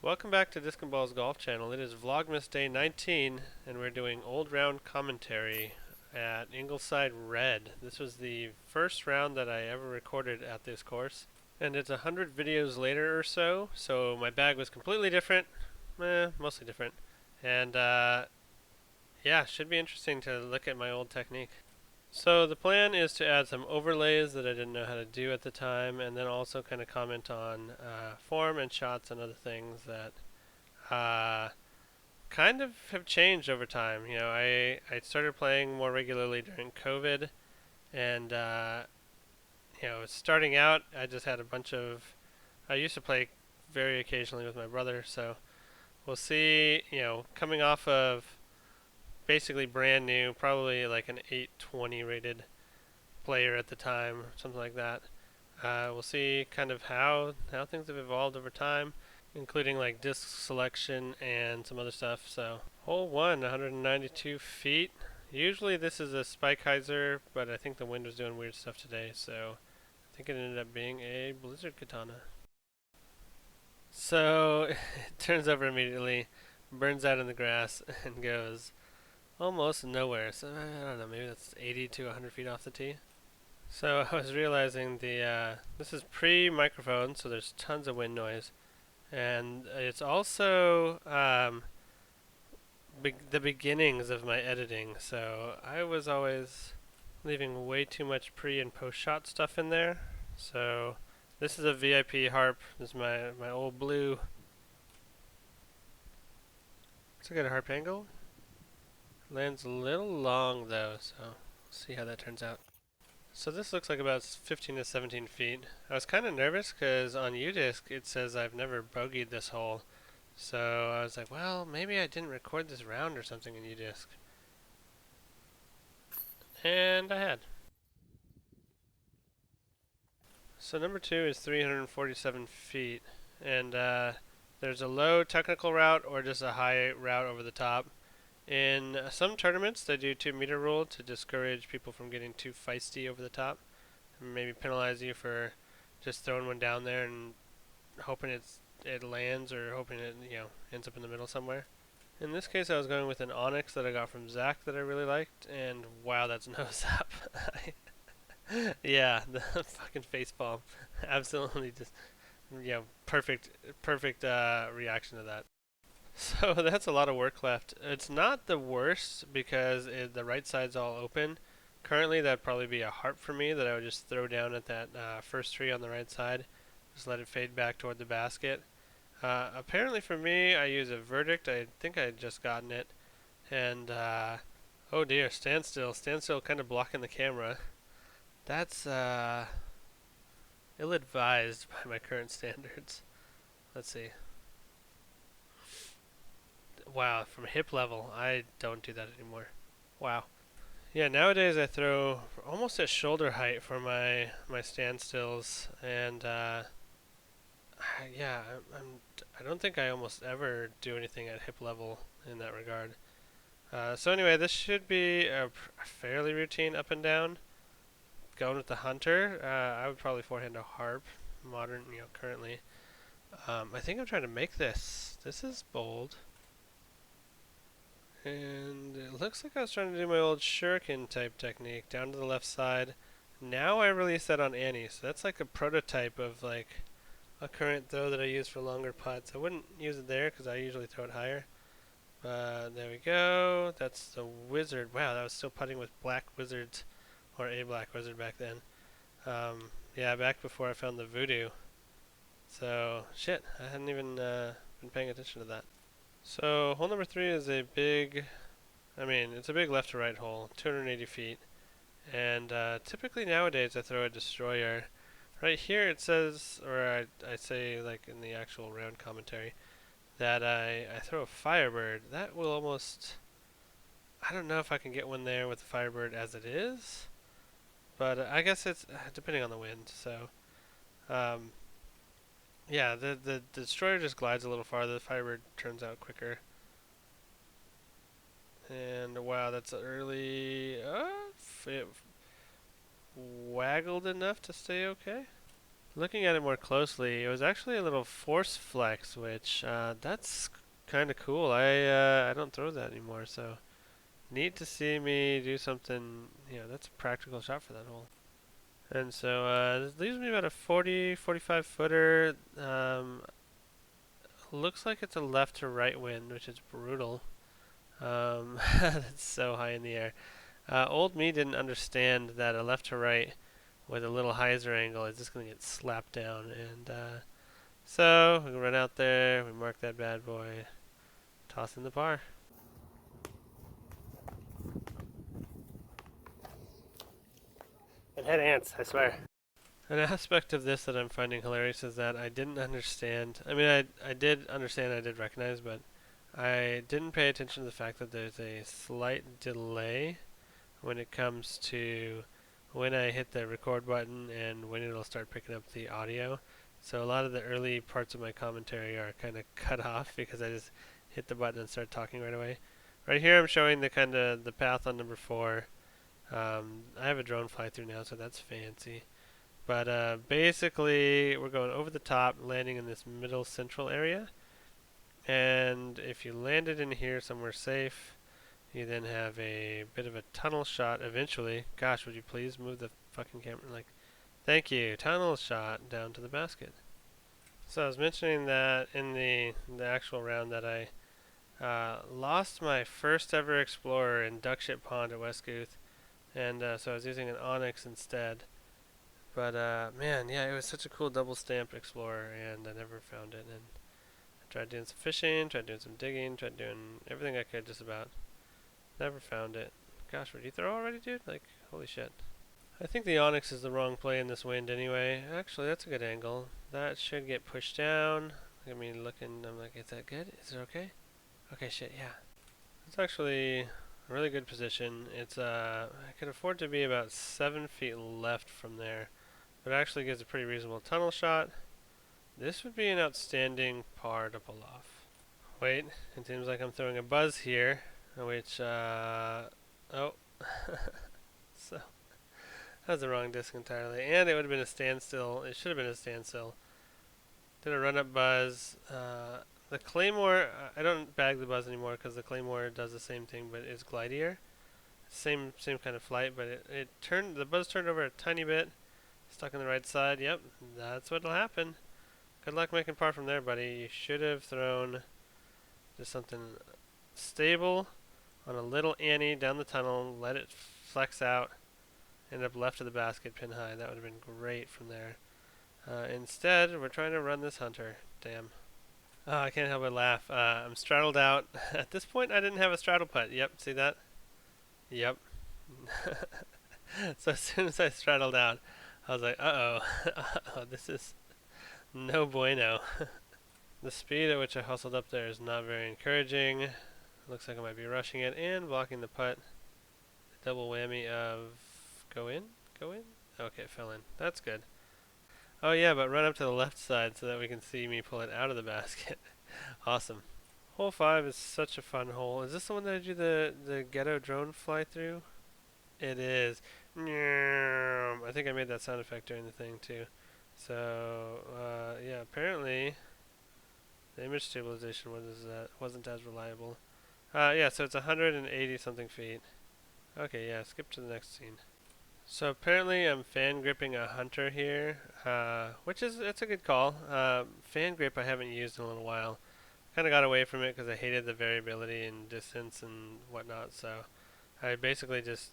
Welcome back to Disc and Ball's Golf Channel. It is Vlogmas Day 19, and we're doing old round commentary at Ingleside Red. This was the first round that I ever recorded at this course, and it's 100 videos later or so my bag was completely different, mostly different, and yeah, should be interesting to look at my old technique. So the plan is to add some overlays that I didn't know how to do at the time, and then also kind of comment on form and shots and other things that uh, kind of have changed over time. I started playing more regularly during COVID, and starting out, I just had a bunch of. I used to play very occasionally with my brother, so we'll see. Coming off of basically brand new, probably like an 820 rated player at the time, something like that. We'll see kind of how things have evolved over time, including like disc selection and some other stuff. So hole one, 192 feet. Usually this is a Spikeiser, but I think the wind was doing weird stuff today, so I think it ended up being a Blizzard Katana. So it turns over immediately, burns out in the grass, and goes almost nowhere. So I don't know, maybe that's 80 to 100 feet off the tee. So I was realizing this is pre-microphone, so there's tons of wind noise, and it's also the beginnings of my editing. So I was always leaving way too much pre and post shot stuff in there. So this is a VIP harp. This is my old blue. It's a good harp angle. Lands a little long though, so we'll see how that turns out. So this looks like about 15 to 17 feet. I was kind of nervous because on UDisc it says I've never bogeyed this hole. So I was like, well, maybe I didn't record this round or something in UDisc. And I had. So number two is 347 feet. And there's a low technical route or just a high route over the top. In some tournaments, they do 2 meter rule to discourage people from getting too feisty over the top. And maybe penalize you for just throwing one down there and hoping it lands or hoping it ends up in the middle somewhere. In this case, I was going with an Onyx that I got from Zach that I really liked, and wow, that's nose up. Yeah, the fucking face palm, absolutely just perfect reaction to that. So that's a lot of work left. It's not the worst because the right side's all open. Currently, that'd probably be a harp for me that I would just throw down at that first tree on the right side. Just let it fade back toward the basket. Apparently for me, I use a verdict. I think I had just gotten it. And, oh dear, standstill. Standstill kind of blocking the camera. That's ill-advised by my current standards. Let's see. Wow, from hip level, I don't do that anymore. Wow. Yeah, nowadays I throw almost at shoulder height for my standstills, and yeah, I don't think I almost ever do anything at hip level in that regard. So anyway, this should be a fairly routine up and down. Going with the hunter, I would probably forehand a harp, modern, currently. I think I'm trying to make this. This is bold. And it looks like I was trying to do my old shuriken type technique, down to the left side. Now I release that on Annie, so that's like a prototype of like a current throw that I use for longer putts. I wouldn't use it there because I usually throw it higher. There we go. That's the wizard. Wow, that was still putting with black wizards, or a black wizard back then. Yeah, back before I found the voodoo. So, shit, I hadn't even been paying attention to that. So, hole number three is a big, it's a big left to right hole, 280 feet. And typically nowadays I throw a destroyer. Right here it says, or I say like in the actual round commentary, that I throw a Firebird. That will almost, I don't know if I can get one there with the Firebird as it is, but I guess it's depending on the wind. So, um, yeah, the destroyer just glides a little farther. The Firebird turns out quicker. And wow, that's early. It waggled enough to stay okay. looking at it more closely, it was actually a little force flex, which that's kind of cool. I don't throw that anymore, so neat to see me do something. That's a practical shot for that hole. And so this leaves me about a 40, 45 footer. Looks like it's a left to right wind, which is brutal. That's so high in the air. Old me didn't understand that a left to right with a little hyzer angle is just going to get slapped down. And so we run out there, we mark that bad boy, toss in the par. It had ants, I swear. An aspect of this that I'm finding hilarious is that I didn't understand. I mean, I did understand, I did recognize, but I didn't pay attention to the fact that there's a slight delay when it comes to when I hit the record button and when it'll start picking up the audio. So a lot of the early parts of my commentary are kind of cut off because I just hit the button and start talking right away. Right here I'm showing the kind of the path on number 4. I have a drone fly through now, so that's fancy. But basically, we're going over the top, landing in this middle central area. And if you landed in here somewhere safe, you then have a bit of a tunnel shot eventually. Gosh, would you please move the fucking camera? Like, thank you. Tunnel shot down to the basket. So I was mentioning that in the actual round that I lost my first ever Explorer in Duckship Pond at Westgouth, and so I was using an Onyx instead. But man, yeah, it was such a cool double stamped Explorer, and I never found it. And I tried doing some fishing, tried doing some digging, tried doing everything I could just about. Never found it. Gosh, would you throw already, dude? Like, holy shit. I think the Onyx is the wrong play in this wind anyway. Actually, that's a good angle. That should get pushed down. I mean, looking, I'm like, is that good? Is it okay? Okay, shit, yeah. It's actually a really good position. It's, I could afford to be about 7 feet left from there. But it actually gives a pretty reasonable tunnel shot. This would be an outstanding par to pull off. Wait, it seems like I'm throwing a buzz here, which, oh. So, that was the wrong disc entirely. And it would have been a standstill. It should have been a standstill. Did a run-up buzz. The Claymore, I don't bag the buzz anymore because the Claymore does the same thing, but it's glidier. Same kind of flight, but it turned, the buzz turned over a tiny bit. Stuck on the right side. Yep, that's what'll happen. Good luck making par from there, buddy. You should have thrown just something stable on a little Annie down the tunnel, let it flex out, end up left of the basket pin high. That would have been great from there. Instead, we're trying to run this Hunter. Damn. Oh, I can't help but laugh. I'm straddled out. At this point, I didn't have a straddle putt. Yep, see that? Yep. So as soon as I straddled out, I was like, uh-oh. Uh-oh, this is no bueno. The speed at which I hustled up there is not very encouraging. Looks like I might be rushing it and blocking the putt. Double whammy of go in? Go in? Okay, it fell in. That's good. Oh yeah, but run up to the left side so that we can see me pull it out of the basket. Awesome. Hole 5 is such a fun hole. Is this the one that I do the ghetto drone fly through? It is. I think I made that sound effect during the thing too. So, yeah, apparently the image stabilization wasn't as reliable. Yeah, so it's 180 something feet. Okay, yeah, skip to the next scene. So apparently I'm fan gripping a Hunter here, which is, it's a good call. Fan grip I haven't used in a little while. Kind of got away from it because I hated the variability in distance and whatnot, so I basically just,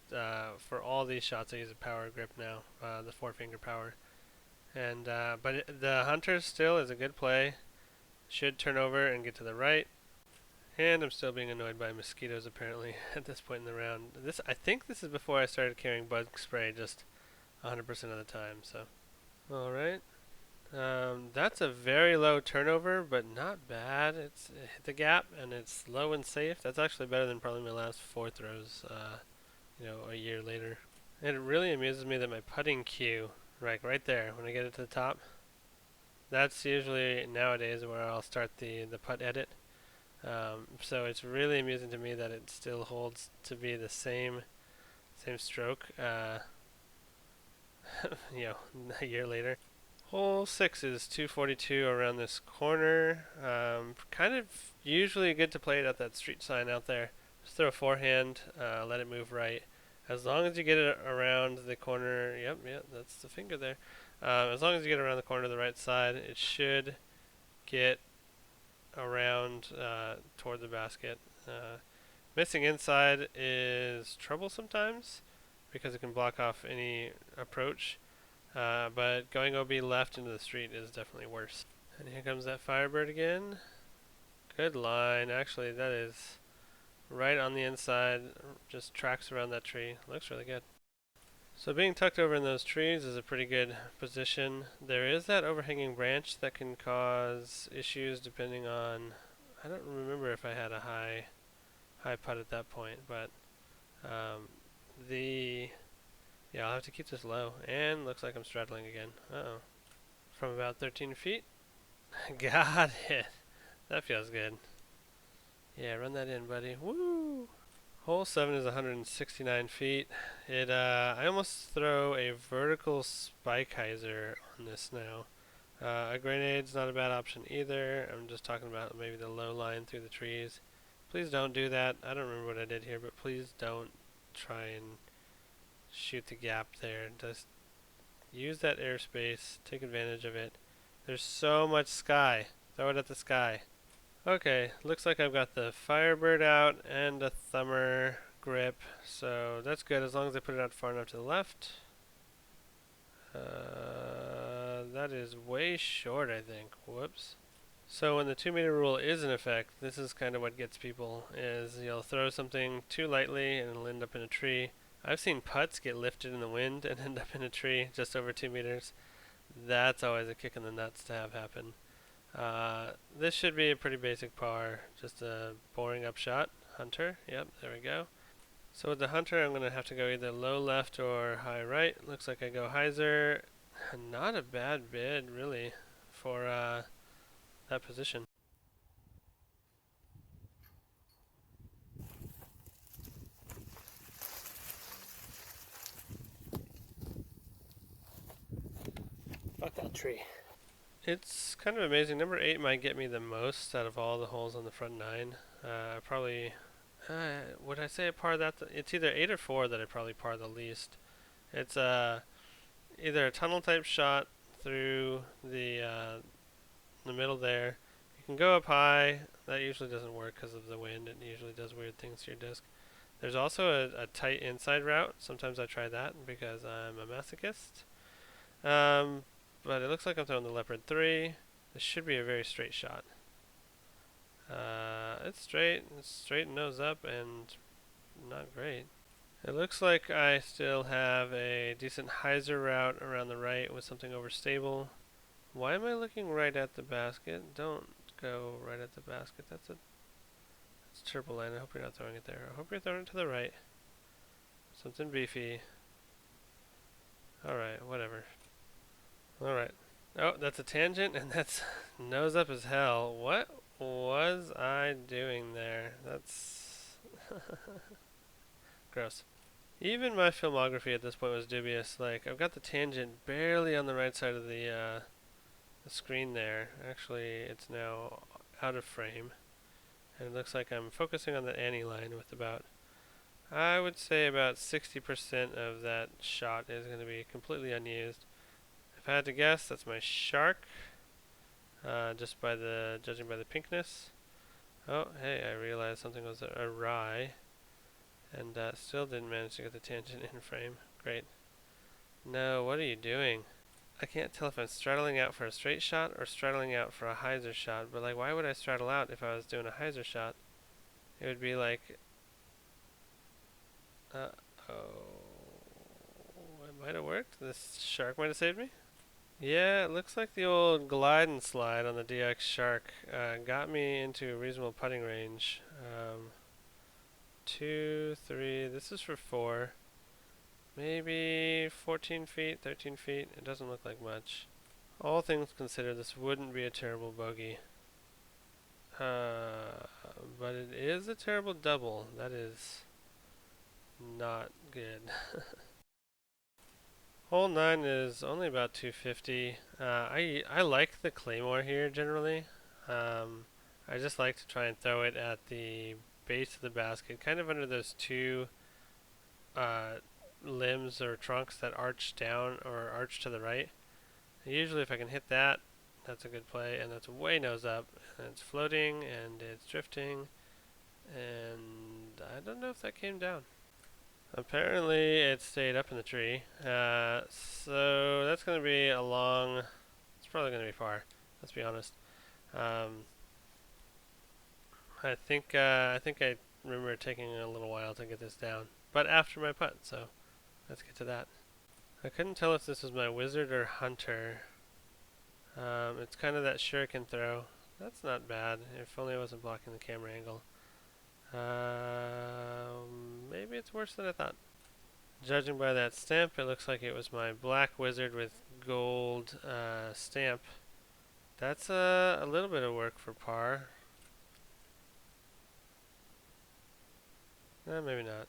for all these shots I use a power grip now, the 4-finger power. And but the Hunter still is a good play. Should turn over and get to the right. And I'm still being annoyed by mosquitoes apparently at this point in the round. I think this is before I started carrying bug spray just 100% of the time. So, all right. That's a very low turnover, but not bad. It hit the gap and it's low and safe. That's actually better than probably my last 4 throws. A year later. And it really amuses me that my putting cue, right there, when I get it to the top, that's usually nowadays where I'll start the putt edit. So it's really amusing to me that it still holds to be the same stroke, a year later. Hole 6 is 242 around this corner. Kind of usually good to play it at that street sign out there. Just throw a forehand, let it move right. As long as you get it around the corner, yep, that's the finger there. As long as you get around the corner to the right side, it should get around toward the basket. Missing inside is trouble sometimes because it can block off any approach. But going OB left into the street is definitely worse. And here comes that Firebird again. Good line. Actually, that is right on the inside. Just tracks around that tree. Looks really good. So being tucked over in those trees is a pretty good position. There is that overhanging branch that can cause issues depending on... I don't remember if I had a high putt at that point, but um, the... Yeah, I'll have to keep this low. And looks like I'm straddling again. Uh-oh. From about 13 feet. Got it. That feels good. Yeah, run that in, buddy. Woo! Hole 7 is 169 feet. I almost throw a vertical spike hyzer on this now. A grenade's not a bad option either. I'm just talking about maybe the low line through the trees. Please don't do that. I don't remember what I did here, but please don't try and shoot the gap there. Just use that airspace. Take advantage of it. There's so much sky. Throw it at the sky. Okay, looks like I've got the Firebird out and a thumber grip, so that's good as long as I put it out far enough to the left. That is way short, I think. Whoops. So when the 2-meter rule is in effect, this is kind of what gets people, is you'll throw something too lightly and it'll end up in a tree. I've seen putts get lifted in the wind and end up in a tree just over 2 meters. That's always a kick in the nuts to have happen. This should be a pretty basic par, just a boring up shot. Hunter, yep, there we go. So with the Hunter, I'm going to have to go either low left or high right. Looks like I go hyzer. Not a bad bid, really, for that position. Fuck that tree. It's kind of amazing. Number 8 might get me the most out of all the holes on the front 9. Probably, would I say I par that? It's either 8 or 4 that I probably par the least. It's either a tunnel type shot through the middle there. You can go up high. That usually doesn't work because of the wind. It usually does weird things to your disc. There's also a tight inside route. Sometimes I try that because I'm a masochist. But it looks like I'm throwing the Leopard 3. This should be a very straight shot. It's straight and nose up and not great. It looks like I still have a decent hyzer route around the right with something overstable. Why am I looking right at the basket? Don't go right at the basket. That's triple line. I hope you're not throwing it there. I hope you're throwing it to the right. Something beefy. Alright, whatever. Alright. Oh, that's a tangent, and that's nose up as hell. What was I doing there? That's gross. Even my filmography at this point was dubious. Like, I've got the tangent barely on the right side of the screen there. Actually, it's now out of frame. And it looks like I'm focusing on the Annie line with about, I would say about 60% of that shot is going to be completely unused. If I had to guess, that's my shark. Just by judging by the pinkness. Oh, hey, I realized something was awry. And still didn't manage to get the tangent in frame. Great. No, what are you doing? I can't tell if I'm straddling out for a straight shot or straddling out for a hyzer shot, but like, why would I straddle out if I was doing a hyzer shot? It would be like, oh, it might have worked. This shark might have saved me. Yeah, it looks like the old glide and slide on the DX Shark got me into a reasonable putting range. 2, 3, this is for 4. Maybe 14 feet, 13 feet. It doesn't look like much. All things considered, this wouldn't be a terrible bogey. But it is a terrible double. That is not good. Hole 9 is only about 250. I like the claymore here generally. Um, I just like to try and throw it at the base of the basket, kind of under those two uh, limbs or trunks that arch down or arch to the right. And usually, if I can hit that, that's a good play, and that's way nose up, and it's floating and it's drifting, and I don't know if that came down. Apparently, it stayed up in the tree. So that's going to be a long. It's probably going to be far. Let's be honest. Um, I think I remember it taking a little while to get this down, but after my putt. So let's get to that. I couldn't tell if this was my wizard or hunter. It's kind of that shuriken throw. That's not bad. If only I wasn't blocking the camera angle. Maybe it's worse than I thought. Judging by that stamp, it looks like it was my black wizard with gold stamp. That's a little bit of work for par. Maybe not.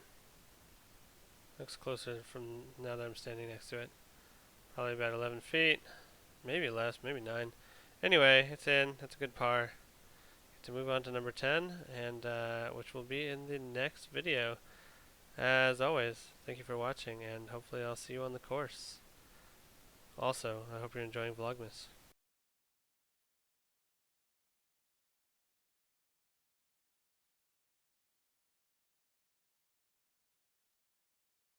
Looks closer from now that I'm standing next to it. Probably about 11 feet. Maybe less, maybe 9. Anyway, it's in. That's a good par. Get to move on to number 10, and which will be in the next video. As always, thank you for watching, and hopefully I'll see you on the course. Also, I hope you're enjoying Vlogmas.